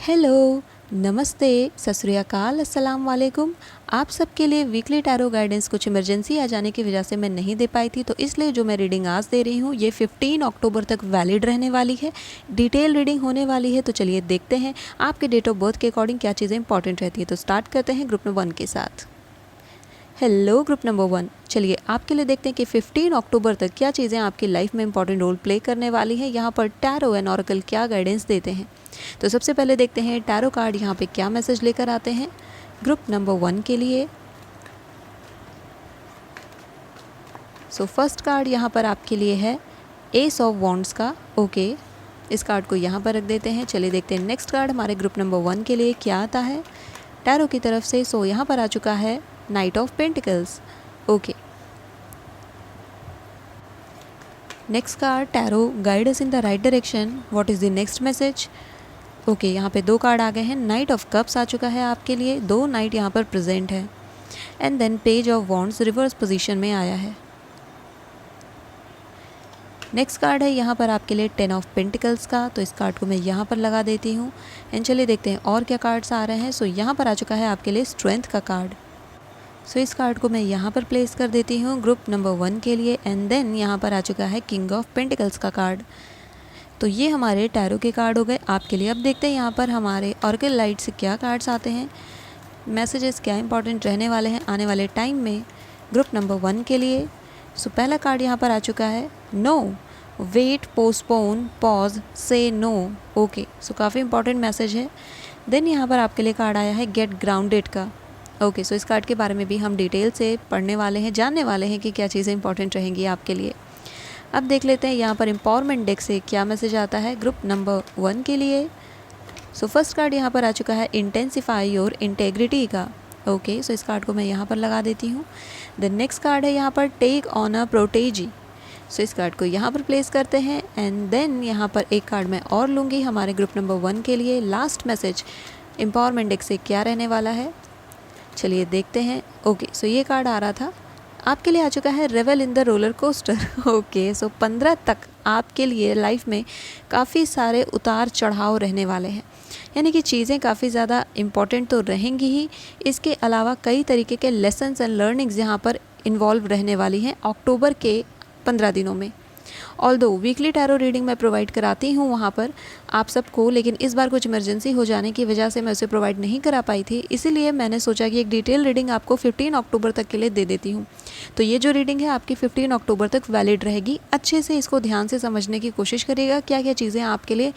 Hello, नमस्ते, सत श्री अकाल, अस्सलाम वालेकुम। आप सबके लिए वीकली टैरो गाइडेंस कुछ इमरजेंसी आ जाने की वजह से मैं नहीं दे पाई थी, तो इसलिए जो मैं रीडिंग आज दे रही हूँ ये 15 अक्टूबर तक वैलिड रहने वाली है। डिटेल रीडिंग होने वाली है, तो चलिए देखते हैं आपके डेट ऑफ बर्थ के अकॉर्डिंग क्या चीज़ें इंपॉर्टेंट रहती है। तो स्टार्ट करते हैं ग्रुप नंबर 1 के साथ। हेलो ग्रुप नंबर 1, चलिए आपके लिए देखते हैं कि 15 अक्टूबर तक क्या चीज़ें आपकी लाइफ में इंपॉर्टेंट रोल प्ले करने वाली हैं। यहाँ पर टैरो एंड ऑरेकल क्या गाइडेंस देते हैं। तो सबसे पहले देखते हैं टैरो कार्ड यहाँ पे क्या मैसेज लेकर आते हैं ग्रुप नंबर 1 के लिए। सो फर्स्ट कार्ड यहाँ पर आपके लिए है एस ऑफ वॉन्ड्स का। ओके, इस कार्ड को यहाँ पर रख देते हैं। चलिए देखते हैं नेक्स्ट कार्ड हमारे ग्रुप नंबर 1 के लिए क्या आता है टैरो की तरफ से। सो यहाँ पर आ चुका है night of pentacles. Okay, next card tarot guide us in the right direction, what is the next message. Okay, यहाँ पे 2 कार्ड आ गए हैं। नाइट ऑफ कप्स आ चुका है आपके लिए, 2 नाइट यहाँ पर प्रेजेंट है। And then page of wands reverse position में आया है। नेक्स्ट कार्ड है यहाँ पर आपके लिए 10 ऑफ पेंटिकल्स का, तो इस कार्ड को मैं यहाँ पर लगा देती हूँ। एंड चलिए देखते हैं और क्या कार्ड्स आ रहे हैं। सो यहाँ पर आ चुका है आपके लिए स्ट्रेंथ का कार्ड। सो इस कार्ड को मैं यहाँ पर प्लेस कर देती हूँ ग्रुप नंबर 1 के लिए। एंड देन यहाँ पर आ चुका है किंग ऑफ पेंटिकल्स का कार्ड। तो ये हमारे टैरो के कार्ड हो गए आपके लिए। अब देखते हैं यहाँ पर हमारे ऑरेकल लाइट से क्या कार्ड्स आते हैं, मैसेजेस क्या इंपॉर्टेंट रहने वाले हैं आने वाले टाइम में ग्रुप नंबर 1 के लिए। सो पहला कार्ड यहाँ पर आ चुका है नो, वेट, पोस्टपोन, पॉज, से नो। ओके, सो काफ़ी इंपॉर्टेंट मैसेज है। देन यहाँ पर आपके लिए कार्ड आया है गेट ग्राउंडेड का। ओके, सो इस कार्ड के बारे में भी हम डिटेल से पढ़ने वाले हैं, जानने वाले हैं कि क्या चीज़ें इंपॉर्टेंट रहेंगी आपके लिए। अब देख लेते हैं यहाँ पर एम्पावरमेंट डेक से क्या मैसेज आता है ग्रुप नंबर 1 के लिए। सो फर्स्ट कार्ड यहाँ पर आ चुका है इंटेंसिफाई योर इंटेग्रिटी का। ओके, सो इस कार्ड को मैं यहाँ पर लगा देती हूँ। देन नेक्स्ट कार्ड है यहाँ पर टेक ऑन अ प्रोटेजी। सो इस कार्ड को यहाँ पर प्लेस करते हैं। एंड देन यहाँ पर एक कार्ड मैं और लूँगी हमारे ग्रुप नंबर 1 के लिए। लास्ट मैसेज एम्पावरमेंट डेक से क्या रहने वाला है, चलिए देखते हैं। ओके, सो ये कार्ड आ रहा था आपके लिए, आ चुका है revel in the roller coaster. Okay, so 15 तक आपके लिए लाइफ में काफ़ी सारे उतार चढ़ाव रहने वाले हैं, यानी कि चीज़ें काफ़ी ज़्यादा इम्पॉर्टेंट तो रहेंगी ही, इसके अलावा कई तरीके के लेसन्स एंड लर्निंग्स यहाँ पर इन्वॉल्व रहने वाली हैं अक्टूबर के 15 दिनों में। ऑल्दो वीकली टैरो रीडिंग मैं प्रोवाइड कराती हूँ वहाँ पर आप सबको, लेकिन इस बार कुछ इमरजेंसी हो जाने की वजह से मैं उसे प्रोवाइड नहीं करा पाई थी, इसीलिए मैंने सोचा कि एक डिटेल रीडिंग आपको 15 अक्टूबर तक के लिए दे देती हूँ। तो ये जो रीडिंग है आपकी 15 अक्टूबर तक वैलिड रहेगी। अच्छे से इसको ध्यान से समझने की कोशिश करिएगा क्या क्या चीज़ें आपके लिए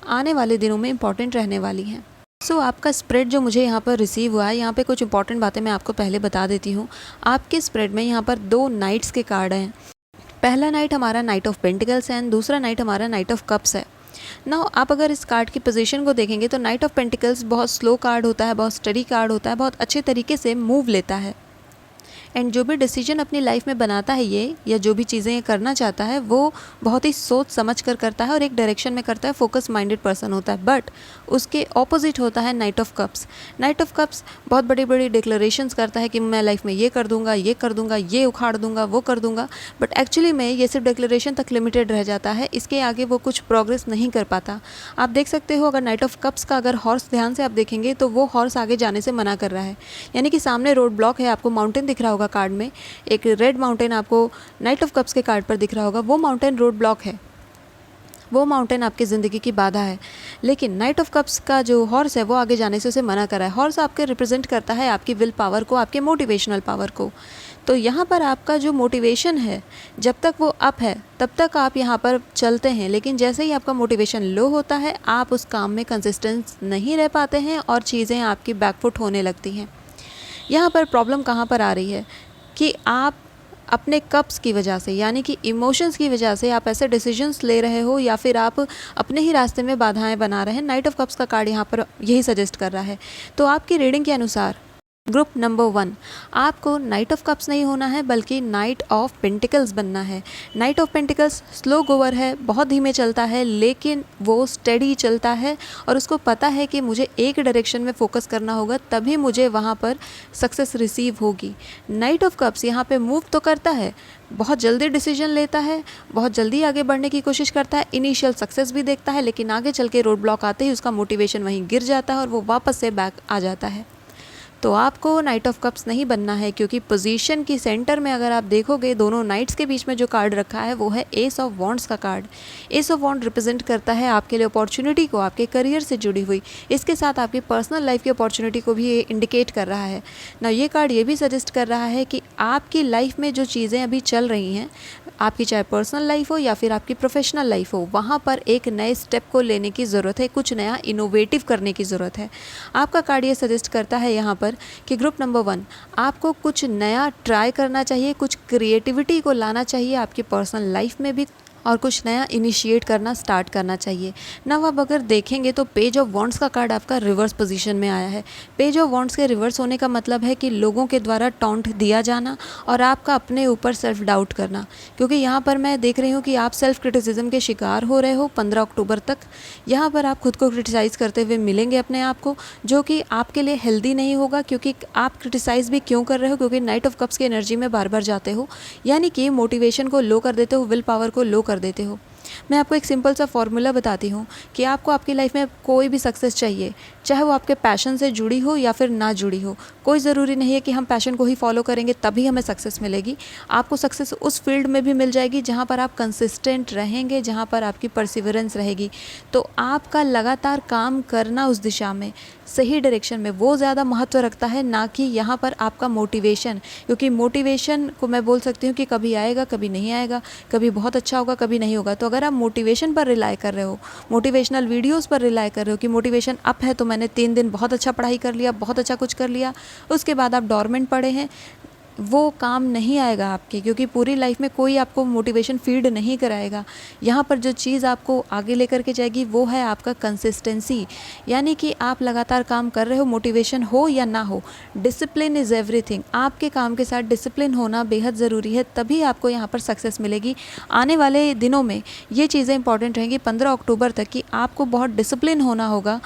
आने वाले दिनों में इंपॉर्टेंट रहने वाली हैं। सो आपका स्प्रेड जो मुझे यहाँ पर रिसीव हुआ है, यहाँ पे कुछ इंपॉर्टेंट बातें मैं आपको पहले बता देती हूँ। आपके स्प्रेड में यहाँ पर 2 नाइट्स के कार्ड हैं। पहला नाइट हमारा नाइट ऑफ पेंटिकल्स है एंड दूसरा नाइट हमारा नाइट ऑफ कप्स है। नाउ आप अगर इस कार्ड की पोजीशन को देखेंगे तो नाइट ऑफ पेंटिकल्स बहुत स्लो कार्ड होता है, बहुत स्टडी कार्ड होता है, बहुत अच्छे तरीके से मूव लेता है। एंड जो भी डिसीजन अपनी लाइफ में बनाता है ये, या जो भी चीज़ें ये करना चाहता है, वो बहुत ही सोच समझ कर करता है और एक डायरेक्शन में करता है, फोकस माइंडेड पर्सन होता है। बट उसके ऑपोजिट होता है night of cups. Night of cups बहुत बड़ी बड़ी डिक्लेरेशंस करता है कि मैं लाइफ में ये कर दूंगा, ये कर दूंगा, ये उखाड़ दूंगा, वो कर दूंगा, बट एक्चुअली में ये सिर्फ डिक्लेरेशन तक लिमिटेड रह जाता है, इसके आगे वो कुछ प्रोग्रेस नहीं कर पाता। आप देख सकते हो अगर नाइट ऑफ कप्स का अगर हॉर्स ध्यान से आप देखेंगे तो वो हॉर्स आगे जाने से मना कर रहा है, यानी कि सामने रोड ब्लॉक है। आपको माउंटेन दिख रहा होगा कार्ड में, एक रेड माउंटेन आपको नाइट ऑफ कप्स के कार्ड पर दिख रहा होगा, वो माउंटेन रोड ब्लॉक है, वो माउंटेन आपकी ज़िंदगी की बाधा है। लेकिन नाइट ऑफ कप्स का जो हॉर्स है वो आगे जाने से उसे मना कर रहा है। हॉर्स आपके रिप्रेजेंट करता है आपकी विल पावर को, आपके मोटिवेशनल पावर को। तो यहाँ पर आपका जो मोटिवेशन है, जब तक वो अप है तब तक आप यहाँ पर चलते हैं, लेकिन जैसे ही आपका मोटिवेशन लो होता है आप उस काम में कंसिस्टेंस नहीं रह पाते हैं और चीज़ें आपकी बैकफुट होने लगती हैं। यहाँ पर प्रॉब्लम कहाँ पर आ रही है कि आप अपने कप्स की वजह से, यानी कि इमोशंस की वजह से आप ऐसे डिसीजंस ले रहे हो या फिर आप अपने ही रास्ते में बाधाएं बना रहे हैं। नाइट ऑफ कप्स का कार्ड यहाँ पर यही सजेस्ट कर रहा है। तो आपकी रीडिंग के अनुसार ग्रुप नंबर 1, आपको नाइट ऑफ कप्स नहीं होना है बल्कि नाइट ऑफ पेंटिकल्स बनना है। नाइट ऑफ पेंटिकल्स स्लो गोवर है, बहुत धीमे चलता है, लेकिन वो स्टेडी चलता है और उसको पता है कि मुझे एक डायरेक्शन में फोकस करना होगा, तभी मुझे वहाँ पर सक्सेस रिसीव होगी। नाइट ऑफ कप्स यहाँ पे मूव तो करता है, बहुत जल्दी डिसीजन लेता है, बहुत जल्दी आगे बढ़ने की कोशिश करता है, इनिशियल सक्सेस भी देखता है, लेकिन आगे चल के रोड ब्लॉक आते ही उसका मोटिवेशन वहीं गिर जाता है और वो वापस से बैक आ जाता है। तो आपको नाइट ऑफ कप्स नहीं बनना है, क्योंकि पोजीशन की सेंटर में अगर आप देखोगे दोनों नाइट्स के बीच में जो कार्ड रखा है वो है एस ऑफ वॉन्ड्स का card. Ace of wand represent करता है आपके लिए अपॉर्चुनिटी को, आपके करियर से जुड़ी हुई, इसके साथ आपकी पर्सनल लाइफ की अपॉर्चुनिटी को भी ये इंडिकेट कर रहा है ना। ये कार्ड ये भी सजेस्ट कर रहा है कि आपकी लाइफ में जो चीज़ें अभी चल रही हैं, आपकी चाहे पर्सनल लाइफ हो या फिर आपकी प्रोफेशनल लाइफ हो, वहाँ पर एक नए स्टेप को लेने की ज़रूरत है, कुछ नया इनोवेटिव करने की ज़रूरत है। आपका कार्ड ये सजेस्ट करता है यहाँ पर कि ग्रुप नंबर 1, आपको कुछ नया ट्राई करना चाहिए, कुछ क्रिएटिविटी को लाना चाहिए आपकी पर्सनल लाइफ में भी, और कुछ नया इनिशिएट करना स्टार्ट करना चाहिए ना। अब अगर देखेंगे तो पेज ऑफ वॉन्ड्स का कार्ड आपका रिवर्स पोजीशन में आया है। पेज ऑफ वॉन्ड्स के रिवर्स होने का मतलब है कि लोगों के द्वारा टॉन्ट दिया जाना और आपका अपने ऊपर सेल्फ डाउट करना, क्योंकि यहाँ पर मैं देख रही हूँ कि आप सेल्फ क्रिटिसिज्म के शिकार हो रहे हो 15 अक्टूबर तक। यहाँ पर आप खुद को क्रिटिसाइज़ करते हुए मिलेंगे अपने आप को, जो कि आपके लिए हेल्दी नहीं होगा, क्योंकि आप क्रिटिसाइज़ भी क्यों कर रहे हो, क्योंकि नाइट ऑफ कप्स की एनर्जी में बार बार जाते हो, यानी कि मोटिवेशन को लो कर देते हो, विल पावर को लो कर देते हो। मैं आपको एक सिंपल सा फॉर्मूला बताती हूँ कि आपको आपकी लाइफ में कोई भी सक्सेस चाहिए, चाहे वो आपके पैशन से जुड़ी हो या फिर ना जुड़ी हो। कोई ज़रूरी नहीं है कि हम पैशन को ही फॉलो करेंगे तभी हमें सक्सेस मिलेगी। आपको सक्सेस उस फील्ड में भी मिल जाएगी जहाँ पर आप कंसिस्टेंट रहेंगे, जहाँ पर आपकी परसिवरेंस रहेगी। तो आपका लगातार काम करना उस दिशा में, सही डायरेक्शन में, वो ज़्यादा महत्व रखता है, ना कि यहाँ पर आपका मोटिवेशन। क्योंकि मोटिवेशन को मैं बोल सकती हूँ कि कभी आएगा कभी नहीं आएगा, कभी बहुत अच्छा होगा कभी नहीं होगा। तो अगर आप मोटिवेशन पर रिलाई कर रहे हो, मोटिवेशनल वीडियोस पर रिलाई कर रहे हो कि मोटिवेशन अप है तो मैंने 3 दिन बहुत अच्छा पढ़ाई कर लिया, बहुत अच्छा कुछ कर लिया, उसके बाद आप डॉर्मेंट पड़े हैं, वो काम नहीं आएगा आपके, क्योंकि पूरी लाइफ में कोई आपको मोटिवेशन फीड नहीं कराएगा। यहाँ पर जो चीज़ आपको आगे लेकर के जाएगी वो है आपका कंसिस्टेंसी, यानी कि आप लगातार काम कर रहे हो, मोटिवेशन हो या ना हो, डिसिप्लिन इज़ एवरीथिंग। आपके काम के साथ डिसिप्लिन होना बेहद ज़रूरी है, तभी आपको यहाँ पर सक्सेस मिलेगी। आने वाले दिनों में ये चीज़ें इंपॉर्टेंट रहेंगी 15 अक्टूबर तक, कि आपको बहुत डिसिप्लिन होना होगा,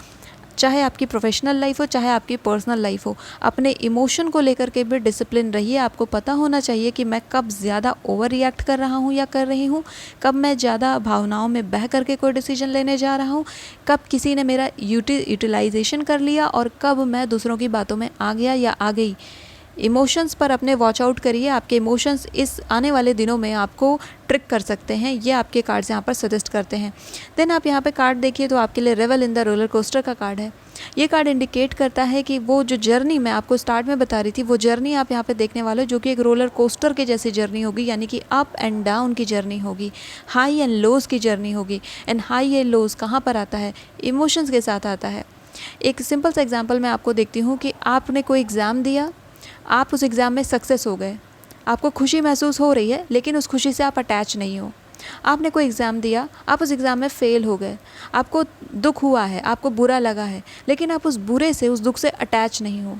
चाहे आपकी प्रोफेशनल लाइफ हो चाहे आपकी पर्सनल लाइफ हो। अपने इमोशन को लेकर के भी डिसिप्लिन रहिए। आपको पता होना चाहिए कि मैं कब ज़्यादा ओवर रिएक्ट कर रहा हूँ या कर रही हूँ, कब मैं ज़्यादा भावनाओं में बह करके कोई डिसीजन लेने जा रहा हूँ, कब किसी ने मेरा यूटिलाइजेशन कर लिया और कब मैं दूसरों की बातों में आ गया या आ गई। इमोशंस पर अपने वॉच आउट करिए। आपके इमोशंस इस आने वाले दिनों में आपको ट्रिक कर सकते हैं, ये आपके कार्ड्स यहाँ पर सजेस्ट करते हैं। देन आप यहाँ पे कार्ड देखिए तो आपके लिए रेवल इन द रोलर कोस्टर का कार्ड है। ये कार्ड इंडिकेट करता है कि वो जो जर्नी मैं आपको स्टार्ट में बता रही थी, वो जर्नी आप यहाँ पे देखने वाले हो, जो कि एक रोलर कोस्टर के जैसी जर्नी होगी, यानी कि अप एंड डाउन की जर्नी होगी, हाई एंड लोज़ की जर्नी होगी। एंड हाई एंड लोज़ कहाँ पर आता है? इमोशंस के साथ आता है। एक सिंपल सा एग्जाम्पल मैं आपको देखती हूँ कि आपने कोई एग्ज़ाम दिया, आप उस एग्ज़ाम में सक्सेस हो गए, आपको खुशी महसूस हो रही है, लेकिन उस खुशी से आप अटैच नहीं हो। आपने कोई एग्ज़ाम दिया, आप उस एग्ज़ाम में फ़ेल हो गए, आपको दुख हुआ है, आपको बुरा लगा है, लेकिन आप उस बुरे से, उस दुख से अटैच नहीं हो।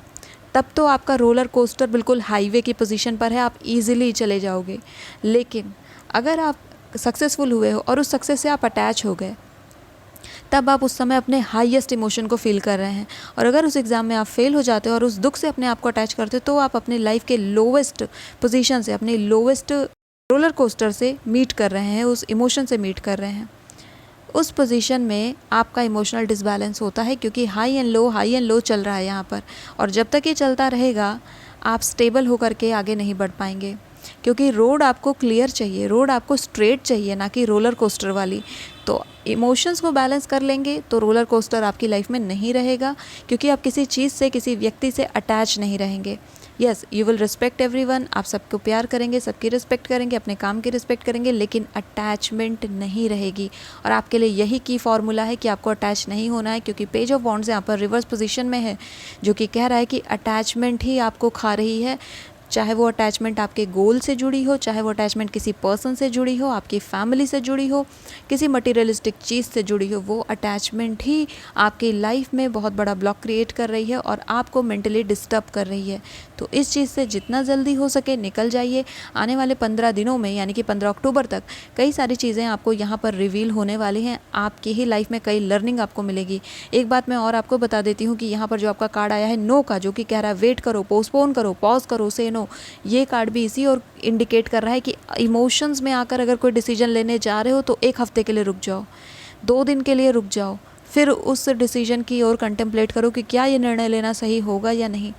तब तो आपका रोलर कोस्टर बिल्कुल हाईवे की पोजीशन पर है, आप इजीली चले जाओगे। लेकिन अगर आप सक्सेसफुल हुए हो और उस सक्सेस से आप अटैच हो गए, तब आप उस समय अपने हाईएस्ट इमोशन को फील कर रहे हैं। और अगर उस एग्ज़ाम में आप फेल हो जाते हो और उस दुख से अपने आप को अटैच करते हो, तो आप अपनी लाइफ के लोवेस्ट पोजीशन से, अपनी लोवेस्ट रोलर कोस्टर से मीट कर रहे हैं, उस इमोशन से मीट कर रहे हैं। उस पोजीशन में आपका इमोशनल डिसबैलेंस होता है, क्योंकि हाई एंड लो चल रहा है यहाँ पर। और जब तक ये चलता रहेगा, आप स्टेबल होकर के आगे नहीं बढ़ पाएंगे, क्योंकि रोड आपको क्लियर चाहिए, रोड आपको स्ट्रेट चाहिए, ना कि रोलर कोस्टर वाली। तो इमोशंस को बैलेंस कर लेंगे तो रोलर कोस्टर आपकी लाइफ में नहीं रहेगा, क्योंकि आप किसी चीज़ से, किसी व्यक्ति से अटैच नहीं रहेंगे। Yes, you will respect everyone, आप सबको प्यार करेंगे, सबकी रिस्पेक्ट करेंगे, अपने काम की रिस्पेक्ट करेंगे, लेकिन अटैचमेंट नहीं रहेगी। और आपके लिए यही की फॉर्मूला है कि आपको अटैच नहीं होना है, क्योंकि पेज ऑफ वॉन्ड्स यहाँ पर रिवर्स पोजीशन में है, जो कि कह रहा है कि अटैचमेंट ही आपको खा रही है। चाहे वो अटैचमेंट आपके गोल से जुड़ी हो, चाहे वो अटैचमेंट किसी पर्सन से जुड़ी हो, आपकी फैमिली से जुड़ी हो, किसी मटीरियलिस्टिक चीज़ से जुड़ी हो, वो अटैचमेंट ही आपकी लाइफ में बहुत बड़ा ब्लॉक क्रिएट कर रही है और आपको मेंटली डिस्टर्ब कर रही है। तो इस चीज़ से जितना जल्दी हो सके निकल जाइए। आने वाले 15 दिनों में, यानी कि 15 अक्टूबर तक, कई सारी चीज़ें आपको यहाँ पर रिवील होने वाली हैं। आपकी ही लाइफ में कई लर्निंग आपको मिलेगी। एक बात मैं और आपको बता देती हूँ कि यहाँ पर जो आपका कार्ड आया है नो का, जो कि कह रहा है वेट करो, पोस्टपोन करो, पॉज करो, से नो, ये कार्ड भी इसी और इंडिकेट कर रहा है कि इमोशंस में आकर अगर कोई डिसीजन लेने जा रहे हो तो 1 हफ्ते के लिए रुक जाओ, 2 दिन के लिए रुक जाओ, फिर उस डिसीजन की ओर कंटेम्पलेट करो कि क्या ये निर्णय लेना सही होगा या नहीं।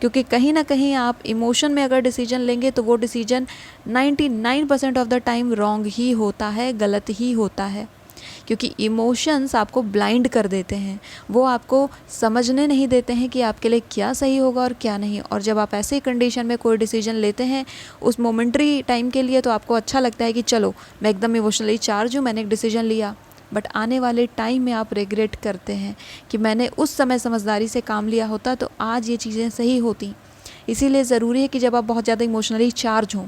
क्योंकि कहीं ना कहीं आप इमोशन में अगर डिसीजन लेंगे तो वो decision 99% of the time wrong ही होता है, गलत ही होता है। क्योंकि इमोशंस आपको ब्लाइंड कर देते हैं, वो आपको समझने नहीं देते हैं कि आपके लिए क्या सही होगा और क्या नहीं। और जब आप ऐसे कंडीशन में कोई डिसीजन लेते हैं उस मोमेंट्री टाइम के लिए, तो आपको अच्छा लगता है कि चलो मैं एकदम इमोशनली चार्ज हूँ, मैंने एक डिसीजन लिया, बट आने वाले टाइम में आप रिग्रेट करते हैं कि मैंने उस समय समझदारी से काम लिया होता तो आज ये चीज़ें सही होती। इसीलिए ज़रूरी है कि जब आप बहुत ज़्यादा इमोशनली चार्ज हों,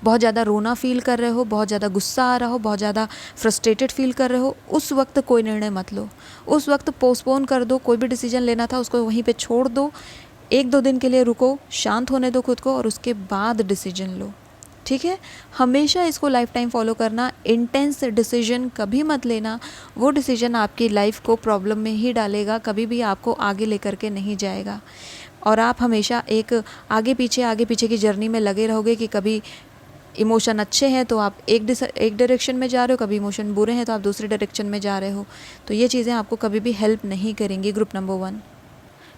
बहुत ज़्यादा रोना फील कर रहे हो, बहुत ज़्यादा गुस्सा आ रहा हो, बहुत ज़्यादा फ्रस्ट्रेटेड फील कर रहे हो, उस वक्त कोई निर्णय मत लो। उस वक्त पोस्टपोन कर दो, कोई भी डिसीजन लेना था उसको वहीं पे छोड़ दो, 1-2 दिन के लिए रुको, शांत होने दो खुद को और उसके बाद डिसीजन लो। ठीक है, हमेशा इसको लाइफ टाइम फॉलो करना। इंटेंस डिसीजन कभी मत लेना, वो डिसीजन आपकी लाइफ को प्रॉब्लम में ही डालेगा, कभी भी आपको आगे लेकर के नहीं जाएगा। और आप हमेशा एक आगे पीछे की जर्नी में लगे रहोगे कि कभी इमोशन अच्छे हैं तो आप एक डायरेक्शन में जा रहे हो, कभी इमोशन बुरे हैं तो आप दूसरे डायरेक्शन में जा रहे हो। तो ये चीज़ें आपको कभी भी हेल्प नहीं करेंगी। Group number 1।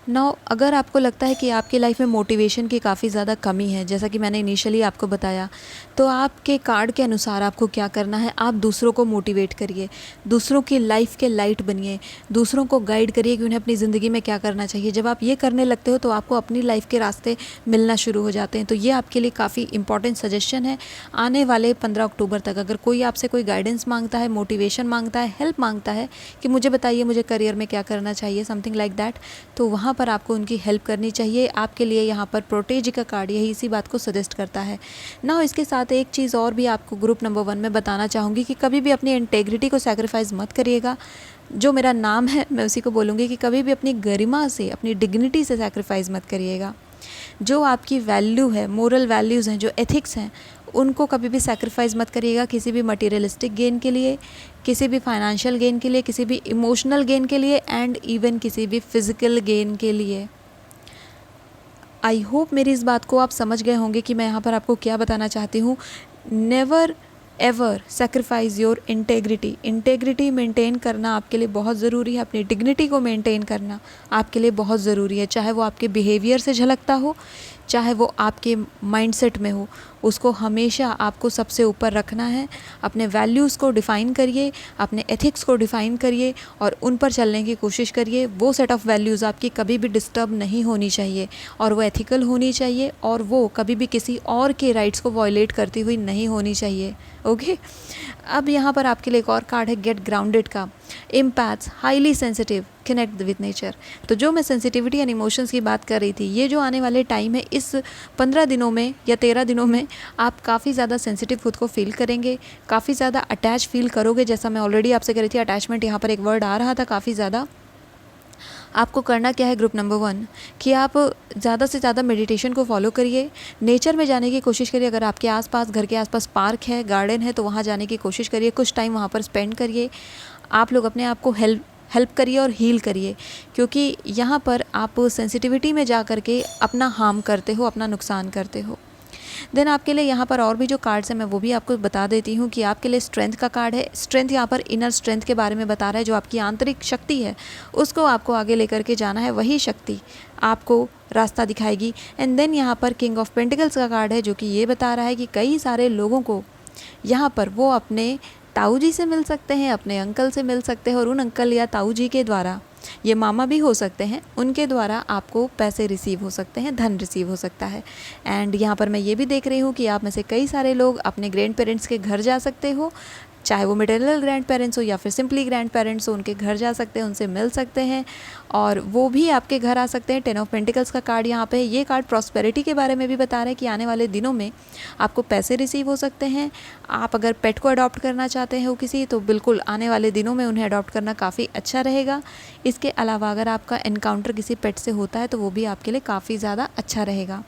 नाउ अगर आपको लगता है कि आपकी लाइफ में मोटिवेशन की काफ़ी ज़्यादा कमी है, जैसा कि मैंने इनिशियली आपको बताया, तो आपके कार्ड के अनुसार आपको क्या करना है, आप दूसरों को मोटिवेट करिए, दूसरों की लाइफ के लाइट बनिए, दूसरों को गाइड करिए कि उन्हें अपनी ज़िंदगी में क्या करना चाहिए। जब आप ये करने लगते हो तो आपको अपनी लाइफ के रास्ते मिलना शुरू हो जाते हैं। तो ये आपके लिए काफ़ी इंपॉर्टेंट सजेशन है। आने वाले 15 अक्टूबर तक अगर कोई आपसे कोई गाइडेंस मांगता है, मोटिवेशन मांगता है, हेल्प मांगता है कि मुझे बताइए मुझे करियर में क्या करना चाहिए, समथिंग लाइक दैट, तो वहाँ पर आपको उनकी हेल्प करनी चाहिए। आपके लिए यहाँ पर प्रोटेज का कार्ड यही इसी बात को सजेस्ट करता है ना। इसके साथ एक चीज़ और भी आपको ग्रुप नंबर 1 में बताना चाहूँगी कि कभी भी अपनी इंटेग्रिटी को सैक्रिफाइस मत करिएगा। जो मेरा नाम है मैं उसी को बोलूँगी कि कभी भी अपनी गरिमा से, अपनी डिग्निटी से सैक्रिफाइस मत करिएगा। जो आपकी वैल्यू है, मोरल वैल्यूज़ हैं, जो एथिक्स हैं, उनको कभी भी सैक्रिफाइस मत करिएगा किसी भी मटेरियलिस्टिक गेन के लिए, किसी भी फाइनेंशियल गेन के लिए, किसी भी इमोशनल गेन के लिए एंड इवन किसी भी फिज़िकल गेन के लिए। आई होप मेरी इस बात को आप समझ गए होंगे कि मैं यहाँ पर आपको क्या बताना चाहती हूँ। Never ever sacrifice your integrity. Integrity maintain करना आपके लिए बहुत ज़रूरी है, अपनी डिग्निटी को मेंटेन करना आपके लिए बहुत ज़रूरी है। चाहे वो आपके बिहेवियर से झलकता हो, चाहे वो आपके माइंडसेट में हो, उसको हमेशा आपको सबसे ऊपर रखना है। अपने वैल्यूज़ को डिफ़ाइन करिए, अपने एथिक्स को डिफ़ाइन करिए और उन पर चलने की कोशिश करिए। वो सेट ऑफ वैल्यूज़ आपकी कभी भी डिस्टर्ब नहीं होनी चाहिए और वो एथिकल होनी चाहिए और वो कभी भी किसी और के राइट्स को वॉयलेट करती हुई नहीं होनी चाहिए। ओके, अब यहाँ पर आपके लिए एक और कार्ड है गेट ग्राउंडेड का। Empaths, highly sensitive, connect with nature. तो जो मैं सेंसिटिविटी एंड इमोशंस की बात कर रही थी, ये जो आने वाले टाइम है, इस 15 दिनों में या 13 दिनों में आप काफ़ी ज़्यादा सेंसिटिव खुद को फील करेंगे, काफ़ी ज़्यादा अटैच फील करोगे। जैसा मैं ऑलरेडी आपसे कह रही थी, अटैचमेंट यहाँ पर एक वर्ड आ रहा था काफ़ी ज़्यादा। आपको करना क्या है ग्रुप नंबर 1 कि आप ज़्यादा से ज़्यादा मेडिटेशन को फॉलो करिए, नेचर में जाने की कोशिश करिए। अगर आपके आसपास, घर के आसपास पार्क है, गार्डन है, तो वहाँ जाने की कोशिश करिए, कुछ टाइम वहाँ पर स्पेंड करिए। आप लोग अपने आप को हेल्प करिए और हील करिए, क्योंकि यहाँ पर आप सेंसिटिविटी में जा कर के अपना हार्म करते हो, अपना नुकसान करते हो। देन आपके लिए यहाँ पर और भी जो कार्ड्स हैं मैं वो भी आपको बता देती हूँ कि आपके लिए स्ट्रेंथ का कार्ड है। स्ट्रेंथ यहाँ पर इनर स्ट्रेंथ के बारे में बता रहा है, जो आपकी आंतरिक शक्ति है उसको आपको आगे लेकर के जाना है, वही शक्ति आपको रास्ता दिखाएगी। एंड देन यहाँ पर किंग ऑफ पेंटिकल्स का कार्ड है, जो कि ये बता रहा है कि कई सारे लोगों को यहाँ पर वो अपने ताऊ जी से मिल सकते हैं, अपने अंकल से मिल सकते हैं और उन अंकल या ताऊ जी के द्वारा, ये मामा भी हो सकते हैं, उनके द्वारा आपको पैसे रिसीव हो सकते हैं, धन रिसीव हो सकता है। एंड यहाँ पर मैं ये भी देख रही हूँ कि आप में से कई सारे लोग अपने ग्रैंड पेरेंट्स के घर जा सकते हो, चाहे वो मेटरनल ग्रैंड पेरेंट्स हो या फिर सिंपली ग्रैंड पेरेंट्स हो, उनके घर जा सकते हैं, उनसे मिल सकते हैं और वो भी आपके घर आ सकते हैं। 10 ऑफ पेंटिकल्स का कार्ड यहाँ पे है। ये कार्ड प्रॉस्पेरिटी के बारे में भी बता रहा है कि आने वाले दिनों में आपको पैसे रिसीव हो सकते हैं। आप अगर पेट को अडॉप्ट करना चाहते हो किसी, तो बिल्कुल आने वाले दिनों में उन्हें अडॉप्ट करना काफ़ी अच्छा रहेगा। इसके अलावा अगर आपका एनकाउंटर किसी पेट से होता है तो वो भी आपके लिए काफ़ी ज़्यादा अच्छा रहेगा।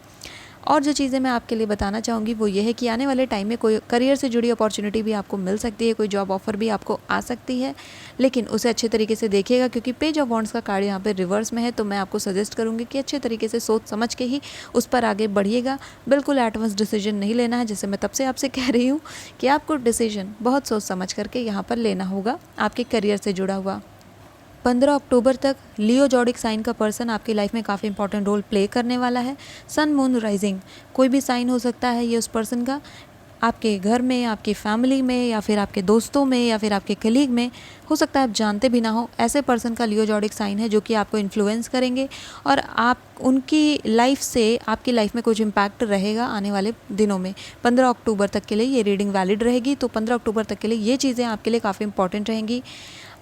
और जो चीज़ें मैं आपके लिए बताना चाहूँगी वो ये है कि आने वाले टाइम में कोई करियर से जुड़ी अपॉर्चुनिटी भी आपको मिल सकती है, कोई जॉब ऑफर भी आपको आ सकती है, लेकिन उसे अच्छे तरीके से देखिएगा क्योंकि पेज ऑफ वॉन्ड्स का कार्ड यहाँ पे रिवर्स में है। तो मैं आपको सजेस्ट करूँगी कि अच्छे तरीके से सोच समझ के ही उस पर आगे बढ़िएगा। बिल्कुल एडवांस डिसीजन नहीं लेना है, जैसे मैं तब से आपसे कह रही हूँ कि आपको डिसीजन बहुत सोच समझ करके यहाँ पर लेना होगा आपके करियर से जुड़ा हुआ। 15 अक्टूबर तक लियो जोडिक साइन का पर्सन आपकी लाइफ में काफ़ी इंपॉर्टेंट रोल प्ले करने वाला है। सन मून राइजिंग कोई भी साइन हो सकता है ये उस पर्सन का, आपके घर में, आपकी फैमिली में या फिर आपके दोस्तों में या फिर आपके कलीग में, हो सकता है आप जानते भी ना हो। ऐसे पर्सन का लियो जोडिक साइन है जो कि आपको इन्फ्लुएंस करेंगे और आप उनकी लाइफ से आपकी लाइफ में कुछ इम्पैक्ट रहेगा आने वाले दिनों में। 15 अक्टूबर तक के लिए ये रीडिंग वैलिड रहेगी, तो 15 अक्टूबर तक के लिए ये चीज़ें आपके लिए काफ़ी इंपॉर्टेंट रहेंगी।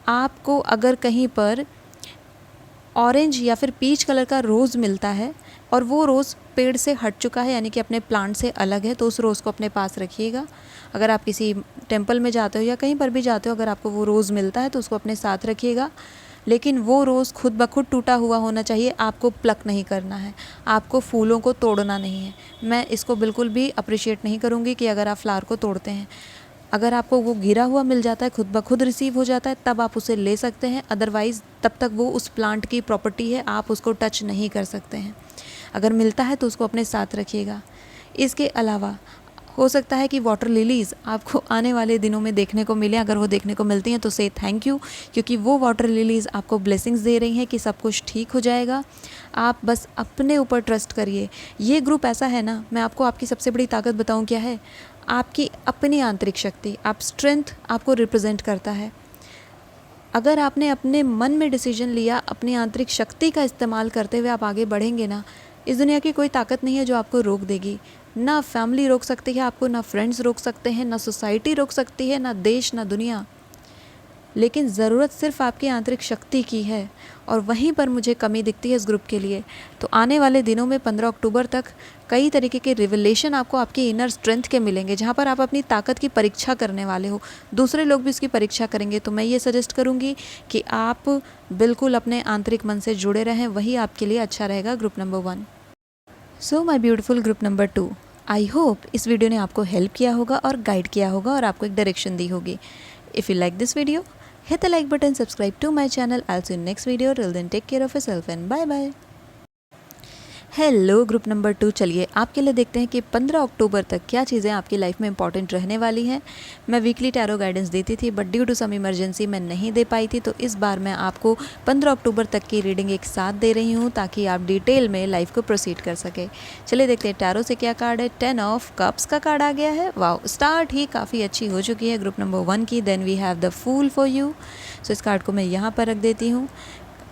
आपको अगर कहीं पर ऑरेंज या फिर पीच कलर का रोज़ मिलता है और वो रोज़ पेड़ से हट चुका है यानी कि अपने प्लांट से अलग है, तो उस रोज़ को अपने पास रखिएगा। अगर आप किसी टेंपल में जाते हो या कहीं पर भी जाते हो, अगर आपको वो रोज़ मिलता है तो उसको अपने साथ रखिएगा, लेकिन वो रोज़ खुद ब खुद टूटा हुआ होना चाहिए। आपको प्लक नहीं करना है, आपको फूलों को तोड़ना नहीं है। मैं इसको बिल्कुल भी अप्रिशिएट नहीं करूँगी कि अगर आप फ्लावर को तोड़ते हैं। अगर आपको वो गिरा हुआ मिल जाता है, खुद ब खुद रिसीव हो जाता है, तब आप उसे ले सकते हैं, अदरवाइज़ तब तक वो उस प्लांट की प्रॉपर्टी है, आप उसको टच नहीं कर सकते हैं। अगर मिलता है तो उसको अपने साथ रखिएगा। इसके अलावा हो सकता है कि वाटर लिलीज़ आपको आने वाले दिनों में देखने को मिले। अगर वो देखने को मिलती हैं तो से थैंक यू, क्योंकि वो वाटर लिलीज़ आपको ब्लेसिंग्स दे रही हैं कि सब कुछ ठीक हो जाएगा। आप बस अपने ऊपर ट्रस्ट करिए। ये ग्रुप ऐसा है ना, मैं आपको आपकी सबसे बड़ी ताकत बताऊं क्या है, आपकी अपनी आंतरिक शक्ति, आप स्ट्रेंथ आपको रिप्रेजेंट करता है। अगर आपने अपने मन में डिसीजन लिया, अपनी आंतरिक शक्ति का इस्तेमाल करते हुए आप आगे बढ़ेंगे ना, इस दुनिया की कोई ताकत नहीं है जो आपको रोक देगी। ना फैमिली रोक सकती है आपको, ना फ्रेंड्स रोक सकते हैं, ना सोसाइटी रोक सकती है, ना देश, ना दुनिया। लेकिन ज़रूरत सिर्फ आपकी आंतरिक शक्ति की है और वहीं पर मुझे कमी दिखती है इस ग्रुप के लिए। तो आने वाले दिनों में 15 अक्टूबर तक कई तरीके के रिवलेशन आपको आपकी इनर स्ट्रेंथ के मिलेंगे, जहाँ पर आप अपनी ताकत की परीक्षा करने वाले हो। दूसरे लोग भी इसकी परीक्षा करेंगे, तो मैं ये सजेस्ट करूँगी कि आप बिल्कुल अपने आंतरिक मन से जुड़े रहें, वही आपके लिए अच्छा रहेगा। Group number 1। So my beautiful group number 2, I hope इस वीडियो ने आपको हेल्प किया होगा और गाइड किया होगा और आपको एक डायरेक्शन दी होगी। If you like this video, hit the like button, subscribe to my channel. I'll see you in next video. Till then, take care of yourself and bye bye. Hello group number 2, चलिए आपके लिए देखते हैं कि 15 अक्टूबर तक क्या चीज़ें आपकी लाइफ में इंपॉर्टेंट रहने वाली हैं। मैं वीकली टैरो गाइडेंस देती थी, but due to some emergency मैं नहीं दे पाई थी, तो इस बार मैं आपको 15 अक्टूबर तक की रीडिंग एक साथ दे रही हूँ ताकि आप डिटेल में लाइफ को प्रोसीड कर सके। चलिए देखते हैं टैरो से क्या कार्ड है। 10 ऑफ कप्स का कार्ड आ गया है। वाओ, स्टार्ट ही काफ़ी अच्छी हो चुकी है ग्रुप नंबर 1 की। Then we have the fool for you. So इस कार्ड को मैं यहाँ पर रख देती हूँ।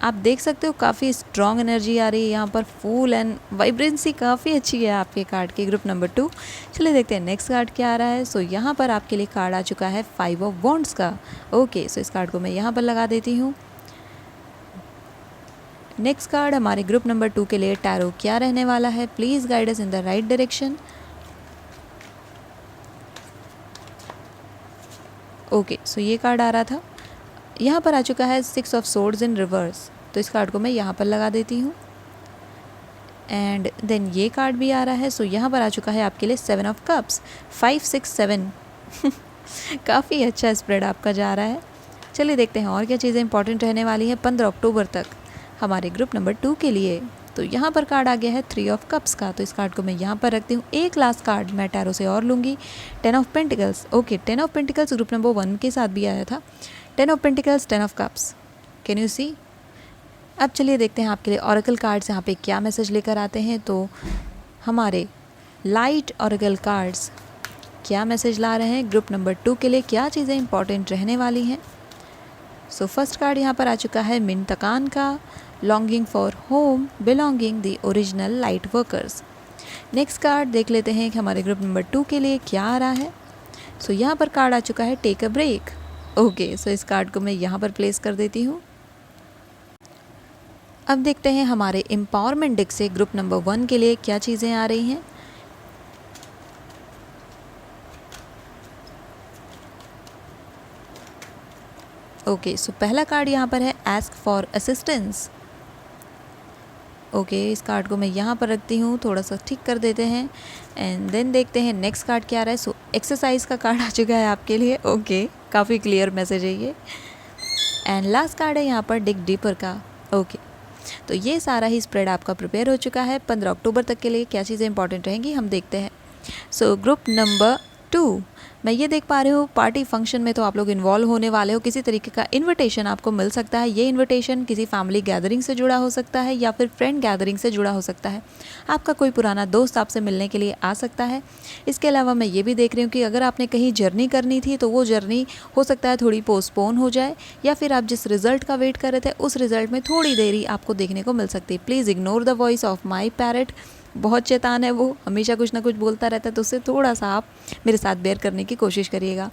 आप देख सकते हो काफ़ी स्ट्रॉन्ग एनर्जी आ रही है यहाँ पर, फूल एंड वाइब्रेंसी काफ़ी अच्छी है आपके कार्ड की। ग्रुप नंबर 2, चलिए देखते हैं नेक्स्ट कार्ड क्या आ रहा है। सो यहाँ पर आपके लिए कार्ड आ चुका है 5 ऑफ वॉन्ड्स का। ओके, सो इस कार्ड को मैं यहाँ पर लगा देती हूँ। नेक्स्ट कार्ड हमारे ग्रुप नंबर 2 के लिए टैरो क्या रहने वाला है, please guide us in the right direction. Okay, so ये कार्ड आ रहा था, यहाँ पर आ चुका है 6 ऑफ सोर्ड्स इन रिवर्स, तो इस कार्ड को मैं यहाँ पर लगा देती हूँ। एंड देन ये कार्ड भी आ रहा है। सो यहाँ पर आ चुका है आपके लिए 7 ऑफ कप्स, 5 6 7 काफ़ी अच्छा स्प्रेड आपका जा रहा है। चलिए देखते हैं और क्या चीज़ें इंपॉर्टेंट रहने वाली हैं 15 अक्टूबर तक हमारे ग्रुप नंबर 2 के लिए। तो यहाँ पर कार्ड आ गया है 3 ऑफ कप्स का, तो इस कार्ड को मैं यहाँ पर रखती हूँ। एक लास्ट कार्ड मैं टैरो से और लूँगी, 10 of pentacles. Okay, 10 of pentacles group number 1 के साथ भी आया था। 10 of pentacles, 10 of cups, can you see. अब चलिए देखते हैं आपके लिए ऑरेकल कार्ड्स यहाँ पे क्या मैसेज लेकर आते हैं। तो हमारे लाइट ऑरेकल कार्ड्स क्या मैसेज ला रहे हैं ग्रुप नंबर 2 के लिए, क्या चीज़ें इंपॉर्टेंट रहने वाली हैं। सो फर्स्ट कार्ड यहाँ पर आ चुका है मिंतकान का, longing for home, belonging the original light workers. Next card देख लेते हैं कि हमारे ग्रुप नंबर 2 के लिए क्या आ रहा है। सो यहाँ पर कार्ड आ चुका है take a break. Okay, so इस कार्ड को मैं यहाँ पर प्लेस कर देती हूँ। अब देखते हैं हमारे एम्पावरमेंट डेक से ग्रुप नंबर 1 के लिए क्या चीज़ें आ रही हैं। ओके, सो पहला कार्ड यहाँ पर है आस्क फॉर असिस्टेंस। ओके, इस कार्ड को मैं यहाँ पर रखती हूँ, थोड़ा सा ठीक कर देते हैं एंड देन देखते हैं नेक्स्ट कार्ड क्या आ रहा है। सो एक्सरसाइज का कार्ड आ चुका है आपके लिए। ओके, काफ़ी क्लियर मैसेज है ये। एंड लास्ट कार्ड है यहाँ पर डिग डीपर का। ओके, तो ये सारा ही स्प्रेड आपका प्रिपेयर हो चुका है। 15 अक्टूबर तक के लिए क्या चीज़ें इंपॉर्टेंट रहेंगी हम देखते हैं। सो ग्रुप नंबर 2, मैं ये देख पा रही हूँ पार्टी फंक्शन में तो आप लोग इन्वॉल्व होने वाले हो। किसी तरीके का इनविटेशन आपको मिल सकता है। ये इनविटेशन किसी फैमिली गैदरिंग से जुड़ा हो सकता है या फिर फ्रेंड गैदरिंग से जुड़ा हो सकता है। आपका कोई पुराना दोस्त आपसे मिलने के लिए आ सकता है। इसके अलावा मैं ये भी देख रही हूँ कि अगर आपने कहीं जर्नी करनी थी तो वो जर्नी हो सकता है थोड़ी पोस्टपोन हो जाए, या फिर आप जिस रिज़ल्ट का वेट कर रहे थे उस रिज़ल्ट में थोड़ी देरी आपको देखने को मिल सकती है। Please ignore the voice of my parrot. बहुत शैतान है वो, हमेशा कुछ ना कुछ बोलता रहता है, तो उससे थोड़ा सा आप मेरे साथ बेयर करने की कोशिश करिएगा।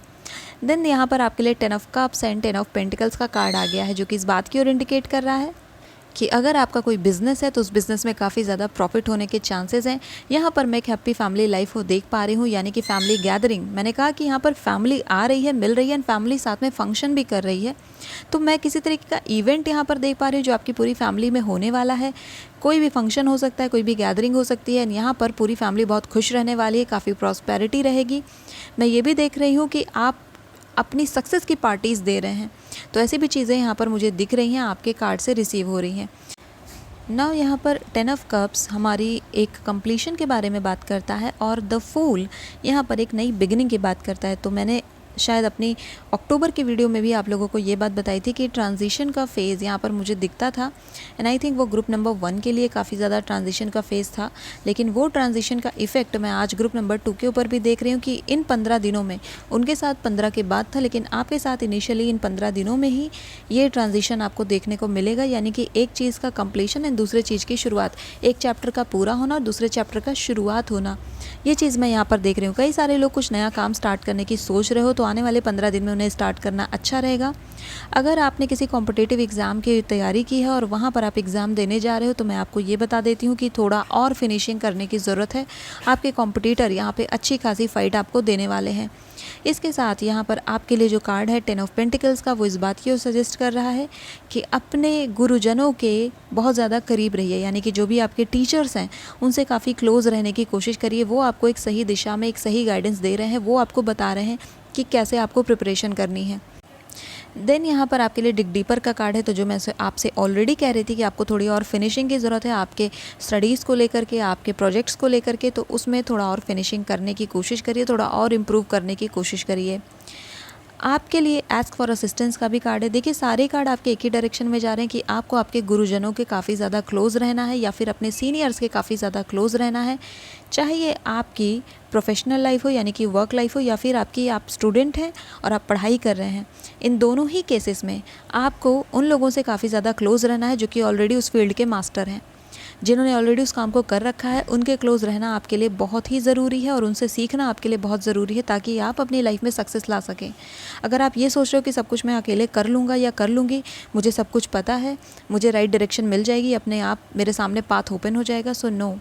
देन यहाँ पर आपके लिए 10 of cups and 10 of pentacles का कार्ड आ गया है, जो कि इस बात की ओर इंडिकेट कर रहा है कि अगर आपका कोई बिज़नेस है तो उस बिज़नेस में काफ़ी ज़्यादा प्रॉफिट होने के चांसेस हैं। यहाँ पर मैं एक हैप्पी फैमिली लाइफ को देख पा रही हूँ, यानी कि फैमिली गैदरिंग। मैंने कहा कि यहाँ पर फैमिली आ रही है, मिल रही है एंड फैमिली साथ में फंक्शन भी कर रही है। तो मैं किसी तरीके का इवेंट यहाँ पर देख पा रही हूँ जो आपकी पूरी फैमिली में होने वाला है। कोई भी फंक्शन हो सकता है, कोई भी गैदरिंग हो सकती है। यहाँ पर पूरी फैमिली बहुत खुश रहने वाली है, काफ़ी प्रॉस्पेरिटी रहेगी। मैं ये भी देख रही हूँ कि आप अपनी सक्सेस की पार्टीज़ दे रहे हैं, तो ऐसी भी चीज़ें यहाँ पर मुझे दिख रही हैं, आपके कार्ड से रिसीव हो रही हैं। नाउ यहाँ पर 10 ऑफ कप्स हमारी एक कंप्लीशन के बारे में बात करता है और द फूल यहाँ पर एक नई बिगिनिंग की बात करता है। तो मैंने शायद अपनी अक्टूबर की वीडियो में भी आप लोगों को ये बात बताई थी कि ट्रांजिशन का फ़ेज़ यहाँ पर मुझे दिखता था एंड आई थिंक वो ग्रुप नंबर 1 के लिए काफ़ी ज़्यादा ट्रांजिशन का फ़ेज़ था। लेकिन वो ट्रांजिशन का इफ़ेक्ट मैं आज ग्रुप नंबर 2 के ऊपर भी देख रही हूँ कि इन 15 दिनों में, उनके साथ 15 के बाद था लेकिन आपके साथ इनिशियली इन 15 दिनों में ही ये ट्रांजिशन आपको देखने को मिलेगा। यानी कि एक चीज़ का कंप्लीशन एंड दूसरे चीज़ की शुरुआत, एक चैप्टर का पूरा होना और दूसरे चैप्टर का शुरुआत होना, ये चीज़ मैं यहाँ पर देख रही हूँ। कई सारे लोग कुछ नया काम स्टार्ट करने की सोच रहे हो तो आने वाले 15 दिन में उन्हें स्टार्ट करना अच्छा रहेगा। अगर आपने किसी कॉम्पिटिटिव एग्ज़ाम की तैयारी की है और वहाँ पर आप एग्ज़ाम देने जा रहे हो तो मैं आपको ये बता देती हूँ कि थोड़ा और फिनिशिंग करने की ज़रूरत है। आपके कॉम्पिटिटर यहाँ पे अच्छी खासी फाइट आपको देने वाले हैं। इसके साथ यहाँ पर आपके लिए जो कार्ड है 10 ऑफ पेंटिकल्स का, वो इस बात की ओर सजेस्ट कर रहा है कि अपने गुरुजनों के बहुत ज़्यादा करीब रहिए। यानी कि जो भी आपके टीचर्स हैं उनसे काफ़ी क्लोज़ रहने की कोशिश करिए। वो आपको एक सही दिशा में एक सही गाइडेंस दे रहे हैं, वो आपको बता रहे हैं कि कैसे आपको प्रिपरेशन करनी है। देन यहाँ पर आपके लिए डिग डीपर का कार्ड है। तो जो मैं आपसे ऑलरेडी कह रही थी कि आपको थोड़ी और फिनिशिंग की ज़रूरत है आपके स्टडीज़ को लेकर के, आपके प्रोजेक्ट्स को लेकर के, तो उसमें थोड़ा और फिनिशिंग करने की कोशिश करिए, थोड़ा और इम्प्रूव करने की कोशिश करिए। आपके लिए आस्क फॉर असिस्टेंस का भी कार्ड है। देखिए सारे कार्ड आपके एक ही डायरेक्शन में जा रहे हैं कि आपको आपके गुरुजनों के काफ़ी ज़्यादा क्लोज़ रहना है या फिर अपने सीनियर्स के काफ़ी ज़्यादा क्लोज़ रहना है। चाहे ये आपकी प्रोफेशनल लाइफ हो यानी कि वर्क लाइफ हो या फिर आप स्टूडेंट हैं और आप पढ़ाई कर रहे हैं, इन दोनों ही केसेस में आपको उन लोगों से काफ़ी ज़्यादा क्लोज़ रहना है जो कि ऑलरेडी उस फील्ड के मास्टर हैं। जिन्होंने ऑलरेडी उस काम को कर रखा है उनके क्लोज़ रहना आपके लिए बहुत ही ज़रूरी है और उनसे सीखना आपके लिए बहुत ज़रूरी है ताकि आप अपनी लाइफ में सक्सेस ला सकें। अगर आप ये सोच रहे हो कि सब कुछ मैं अकेले कर लूँगा या कर लूँगी, मुझे सब कुछ पता है, मुझे राइट डायरेक्शन मिल जाएगी, अपने आप मेरे सामने पाथ ओपन हो जाएगा, सो नो,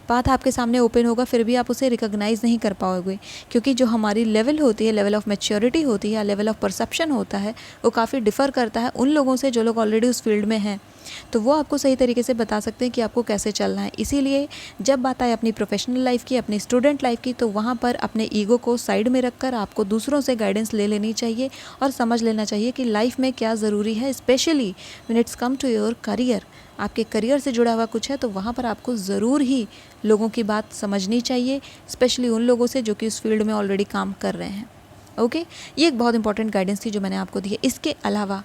पाथ आपके सामने ओपन होगा फिर भी आप उसे रिकॉग्नाइज़ नहीं कर पाओगे। क्योंकि जो हमारी लेवल होती है, लेवल ऑफ मैच्योरिटी होती है या लेवल ऑफ परसेप्शन होता है, वो काफ़ी डिफ़र करता है उन लोगों से जो लोग ऑलरेडी उस फील्ड में हैं। तो वो आपको सही तरीके से बता सकते हैं कि आपको कैसे चलना है। इसीलिए जब बात आए अपनी प्रोफेशनल लाइफ की, अपनी स्टूडेंट लाइफ की, तो वहाँ पर अपने ईगो को साइड में रखकर आपको दूसरों से गाइडेंस ले लेनी चाहिए और समझ लेना चाहिए कि लाइफ में क्या ज़रूरी है। Specially when it's come to your career, आपके करियर से जुड़ा हुआ कुछ है तो वहाँ पर आपको ज़रूर ही लोगों की बात समझनी चाहिए, स्पेशली उन लोगों से जो कि उस फील्ड में ऑलरेडी काम कर रहे हैं। ओके, ये एक बहुत इंपॉर्टेंट गाइडेंस थी जो मैंने आपको दी है। इसके अलावा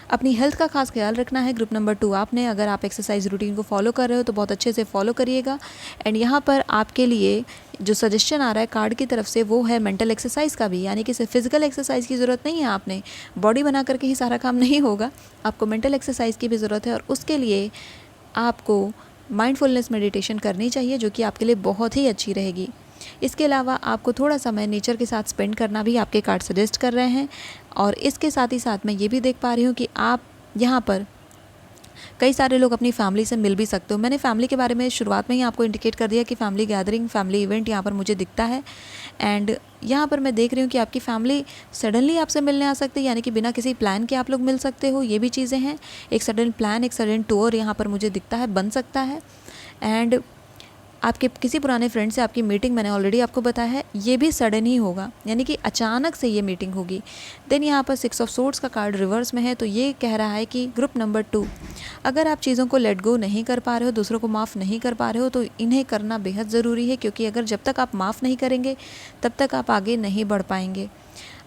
अपनी हेल्थ का खास ख्याल रखना है। ग्रुप नंबर 2 आपने, अगर आप एक्सरसाइज रूटीन को फॉलो कर रहे हो तो बहुत अच्छे से फॉलो करिएगा। एंड यहाँ पर आपके लिए जो सजेशन आ रहा है कार्ड की तरफ से वो है मेंटल एक्सरसाइज का भी, यानी कि सिर्फ फिजिकल एक्सरसाइज की ज़रूरत नहीं है। आपने बॉडी बना करके ही सारा काम नहीं होगा, आपको मेंटल एक्सरसाइज की भी ज़रूरत है और उसके लिए आपको माइंडफुलनेस मेडिटेशन करनी चाहिए जो कि आपके लिए बहुत ही अच्छी रहेगी। इसके अलावा आपको थोड़ा समय नेचर के साथ स्पेंड करना भी आपके कार्ड सजेस्ट कर रहे हैं। और इसके साथ ही साथ मैं ये भी देख पा रही हूँ कि आप यहाँ पर कई सारे लोग अपनी फैमिली से मिल भी सकते हो। मैंने फैमिली के बारे में शुरुआत में ही आपको इंडिकेट कर दिया कि फैमिली गैदरिंग, फैमिली इवेंट यहाँ पर मुझे दिखता है। एंड यहाँ पर मैं देख रही हूँ कि आपकी फैमिली सडनली आपसे मिलने आ सकती है, यानी कि बिना किसी प्लान के आप लोग मिल सकते हो। ये भी चीज़ें हैं, एक सडन प्लान, एक सडन टूर यहाँ पर मुझे दिखता है, बन सकता है। एंड आपके किसी पुराने फ्रेंड से आपकी मीटिंग, मैंने ऑलरेडी आपको बताया है, ये भी सडन ही होगा, यानी कि अचानक से ये मीटिंग होगी। देन यहाँ पर 6 ऑफ सोर्ड्स का कार्ड रिवर्स में है, तो ये कह रहा है कि ग्रुप नंबर 2, अगर आप चीज़ों को लेट गो नहीं कर पा रहे हो, दूसरों को माफ़ नहीं कर पा रहे हो, तो इन्हें करना बेहद ज़रूरी है, क्योंकि अगर जब तक आप माफ़ नहीं करेंगे तब तक आप आगे नहीं बढ़ पाएंगे।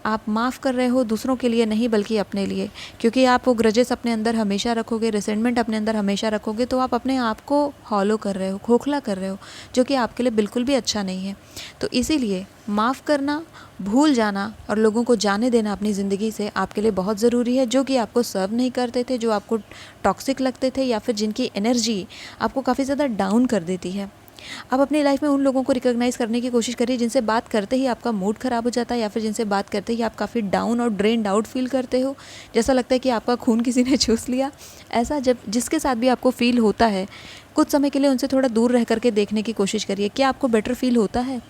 आप माफ़ कर रहे हो दूसरों के लिए नहीं, बल्कि अपने लिए, क्योंकि आप वो ग्रजेस अपने अंदर हमेशा रखोगे, रिसेंटमेंट अपने अंदर हमेशा रखोगे, तो आप अपने आप को हॉलो कर रहे हो, खोखला कर रहे हो, जो कि आपके लिए बिल्कुल भी अच्छा नहीं है। तो इसीलिए माफ़ करना, भूल जाना और लोगों को जाने देना अपनी ज़िंदगी से आपके लिए बहुत ज़रूरी है, जो कि आपको सर्व नहीं करते थे, जो आपको टॉक्सिक लगते थे, या फिर जिनकी एनर्जी आपको काफ़ी ज़्यादा डाउन कर देती है। आप अपनी लाइफ में उन लोगों को रिकॉग्नाइज़ करने की कोशिश करिए जिनसे बात करते ही आपका मूड ख़राब हो जाता है, या फिर जिनसे बात करते ही आप काफ़ी डाउन और ड्रेन्ड आउट फील करते हो, जैसा लगता है कि आपका खून किसी ने चूस लिया। ऐसा जब जिसके साथ भी आपको फील होता है, कुछ समय के लिए उनसे थोड़ा दूर रह करके देखने की कोशिश करिए, क्या आपको बेटर फील होता है।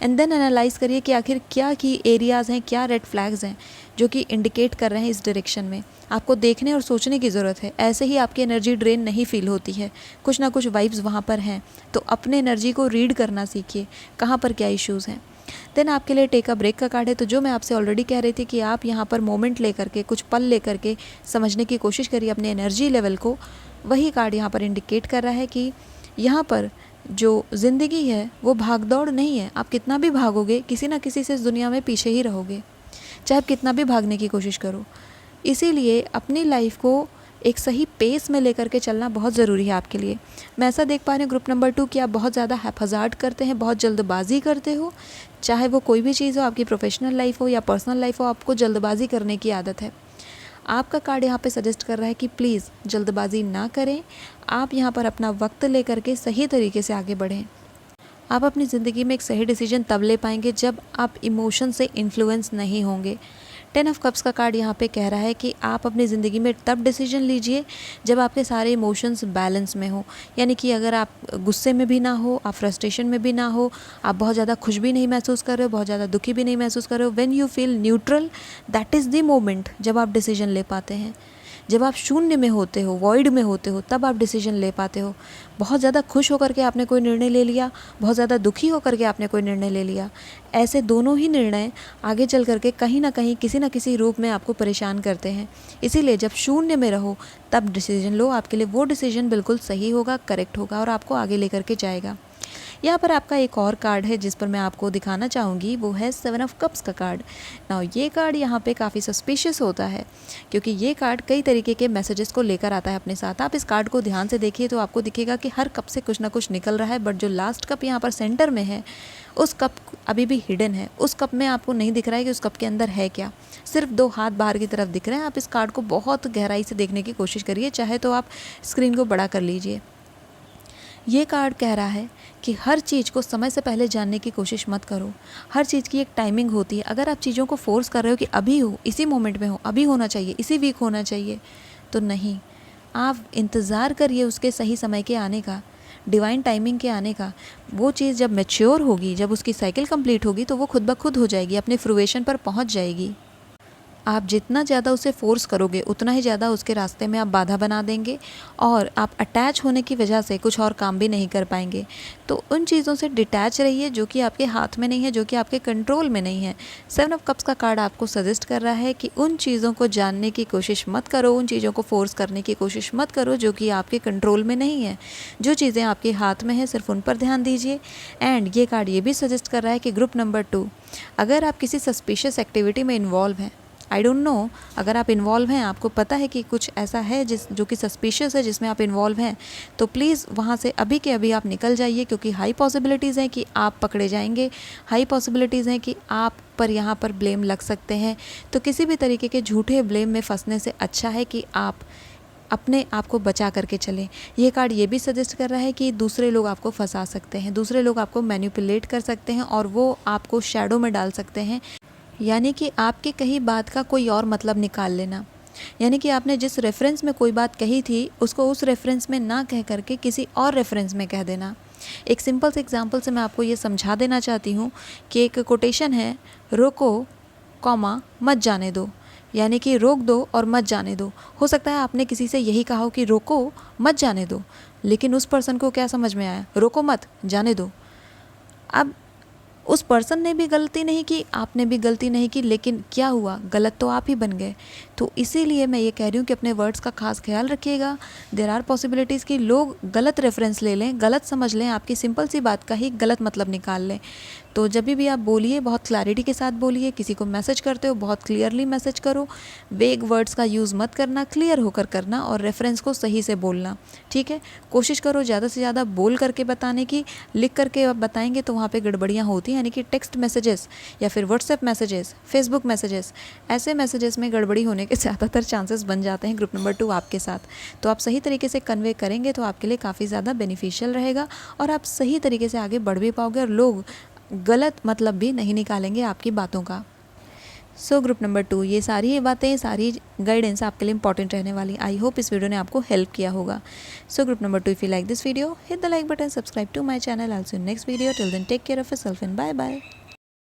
एंड देन एनालाइज़ करिए कि आखिर क्या की एरियाज़ हैं, क्या रेड फ्लैग्स हैं जो कि इंडिकेट कर रहे हैं इस डायरेक्शन में। आपको देखने और सोचने की ज़रूरत है, ऐसे ही आपकी एनर्जी ड्रेन नहीं फील होती है, कुछ ना कुछ वाइब्स वहाँ पर हैं। तो अपने एनर्जी को रीड करना सीखिए, कहाँ पर क्या इश्यूज़ हैं। देन आपके लिए टेक अ ब्रेक का कार्ड है, तो जो मैं आपसे ऑलरेडी कह रही थी कि आप यहाँ पर मोमेंट लेकर के, कुछ पल लेकर के समझने की कोशिश करिए अपने एनर्जी लेवल को। वही कार्ड यहाँ पर इंडिकेट कर रहा है कि यहाँ पर जो ज़िंदगी है वो भागदौड़ नहीं है। आप कितना भी भागोगे, किसी ना किसी से इस दुनिया में पीछे ही रहोगे, चाहे आप कितना भी भागने की कोशिश करो। इसीलिए अपनी लाइफ को एक सही पेस में लेकर के चलना बहुत ज़रूरी है आपके लिए। मैं ऐसा देख पा रही हूँ ग्रुप नंबर 2 कि आप बहुत ज़्यादा हैप्पजार्ड करते हैं, बहुत जल्दबाजी करते हो, चाहे वो कोई भी चीज़ हो, आपकी प्रोफेशनल लाइफ हो या पर्सनल लाइफ हो, आपको जल्दबाजी करने की आदत है। आपका कार्ड यहाँ पे सजेस्ट कर रहा है कि प्लीज़ जल्दबाजी ना करें, आप यहाँ पर अपना वक्त लेकर के सही तरीके से आगे बढ़ें। आप अपनी ज़िंदगी में एक सही डिसीजन तब ले पाएंगे जब आप इमोशन से इन्फ्लुएंस नहीं होंगे। 10 ऑफ कप्स का कार्ड यहाँ पे कह रहा है कि आप अपनी ज़िंदगी में तब डिसीजन लीजिए जब आपके सारे इमोशंस बैलेंस में हो, यानी कि अगर आप गुस्से में भी ना हो, आप फ्रस्ट्रेशन में भी ना हो, आप बहुत ज़्यादा खुश भी नहीं महसूस कर रहे हो, बहुत ज़्यादा दुखी भी नहीं महसूस कर रहे हो, when you feel neutral, that is the moment जब आप डिसीजन ले पाते हैं। जब आप शून्य में होते हो, वॉइड में होते हो, तब आप डिसीजन ले पाते हो। बहुत ज़्यादा खुश होकर के आपने कोई निर्णय ले लिया, बहुत ज़्यादा दुखी होकर के आपने कोई निर्णय ले लिया, ऐसे दोनों ही निर्णय आगे चल करके कहीं ना कहीं किसी न किसी रूप में आपको परेशान करते हैं। इसीलिए जब शून्य में रहो तब डिसीजन लो, आपके लिए वो डिसीजन बिल्कुल सही होगा, करेक्ट होगा और आपको आगे लेकर के जाएगा। यहाँ पर आपका एक और कार्ड है जिस पर मैं आपको दिखाना चाहूँगी, वो है 7 ऑफ कप्स का कार्ड। नाउ ये कार्ड यहाँ पे काफ़ी सस्पिशियस होता है, क्योंकि ये कार्ड कई तरीके के मैसेजेस को लेकर आता है अपने साथ। आप इस कार्ड को ध्यान से देखिए तो आपको दिखेगा कि हर कप से कुछ ना कुछ निकल रहा है, बट जो लास्ट कप यहाँ पर सेंटर में है उस कप अभी भी हिडन है। उस कप में आपको नहीं दिख रहा है कि उस कप के अंदर है क्या, सिर्फ 2 हाथ बाहर की तरफ दिख रहे हैं। आप इस कार्ड को बहुत गहराई से देखने की कोशिश करिए, चाहे तो आप स्क्रीन को बड़ा कर लीजिए। ये कार्ड कह रहा है कि हर चीज़ को समय से पहले जानने की कोशिश मत करो। हर चीज़ की एक टाइमिंग होती है। अगर आप चीज़ों को फोर्स कर रहे हो कि अभी हो, इसी मोमेंट में हो, अभी होना चाहिए, इसी वीक होना चाहिए, तो नहीं, आप इंतज़ार करिए उसके सही समय के आने का, डिवाइन टाइमिंग के आने का। वो चीज़ जब मैच्योर होगी, जब उसकी साइकिल कंप्लीट होगी, तो वो खुद ब खुद हो जाएगी, अपने फ्रूएशन पर पहुँच जाएगी। आप जितना ज़्यादा उसे फोर्स करोगे उतना ही ज़्यादा उसके रास्ते में आप बाधा बना देंगे, और आप अटैच होने की वजह से कुछ और काम भी नहीं कर पाएंगे। तो उन चीज़ों से डिटैच रहिए जो कि आपके हाथ में नहीं है, जो कि आपके कंट्रोल में नहीं है। 7 ऑफ कप्स का कार्ड आपको सजेस्ट कर रहा है कि उन चीज़ों को जानने की कोशिश मत करो, उन चीज़ों को फोर्स करने की कोशिश मत करो जो कि आपके कंट्रोल में नहीं है। जो चीज़ें आपके हाथ में हैं सिर्फ उन पर ध्यान दीजिए। एंड ये कार्ड ये भी सजेस्ट कर रहा है कि ग्रुप नंबर 2, अगर आप किसी सस्पिशियस एक्टिविटी में इन्वॉल्व हैं, आई डोंट नो, अगर आप इन्वॉल्व हैं, आपको पता है कि कुछ ऐसा है जो कि सस्पिशियस है, जिसमें आप इन्वॉल्व हैं, तो प्लीज़ वहाँ से अभी के अभी आप निकल जाइए, क्योंकि हाई पॉसिबिलिटीज़ हैं कि आप पकड़े जाएंगे, हाई पॉसिबिलिटीज़ हैं कि आप पर यहाँ पर ब्लेम लग सकते हैं। तो किसी भी तरीके के झूठे ब्लेम में फंसने से अच्छा है कि आप अपने आप को बचा करके चलें। ये कार्ड ये भी सजेस्ट कर रहा है कि दूसरे लोग आपको फंसा सकते हैं, दूसरे लोग आपको मैनिपुलेट कर सकते हैं और वो आपको शैडो में डाल सकते हैं, यानी कि आपके कही बात का कोई और मतलब निकाल लेना। यानी कि आपने जिस रेफरेंस में कोई बात कही थी उसको उस रेफरेंस में ना कह करके किसी और रेफरेंस में कह देना। एक सिंपल से एग्जांपल से मैं आपको ये समझा देना चाहती हूँ कि एक कोटेशन है, रोको कॉमा मत जाने दो, यानी कि रोक दो और मत जाने दो। हो सकता है आपने किसी से यही कहा हो कि रोको मत जाने दो, लेकिन उस पर्सन को क्या समझ में आया, रोको मत जाने दो। अब उस पर्सन ने भी गलती नहीं की, आपने भी गलती नहीं की, लेकिन क्या हुआ, गलत तो आप ही बन गए। तो इसीलिए मैं ये कह रही हूँ कि अपने वर्ड्स का खास ख्याल रखिएगा। देयर आर पॉसिबिलिटीज़ कि लोग गलत रेफरेंस ले लें, गलत समझ लें, आपकी सिंपल सी बात का ही गलत मतलब निकाल लें। तो जब भी आप बोलिए बहुत क्लैरिटी के साथ बोलिए, किसी को मैसेज करते हो बहुत क्लियरली मैसेज करो, वेग वर्ड्स का यूज़ मत करना, क्लियर होकर करना और रेफरेंस को सही से बोलना, ठीक है। कोशिश करो ज़्यादा से ज़्यादा बोल करके बताने की, लिख करके आप बताएंगे तो वहाँ पे गड़बड़ियाँ होती हैं, यानी कि टेक्स्ट मैसेजेस या फिर व्हाट्सएप मैसेजेस, फेसबुक मैसेजेस, ऐसे मैसेजेस में गड़बड़ी होने के ज़्यादातर चांसेस बन जाते हैं ग्रुप नंबर 2 आपके साथ। तो आप सही तरीके से कन्वे करेंगे तो आपके लिए काफ़ी ज़्यादा बेनिफिशियल रहेगा और आप सही तरीके से आगे बढ़ भी पाओगे और लोग गलत मतलब भी नहीं निकालेंगे आपकी बातों का। सो ग्रुप नंबर 2, ये सारी बातें, सारी गाइडेंस आपके लिए इंपॉर्टेंट रहने वाली। आई होप इस वीडियो ने आपको हेल्प किया होगा। So group number 2, if you like this video, hit the like button, subscribe to my channel, I will see you next video. Till then take care of yourself and bye bye.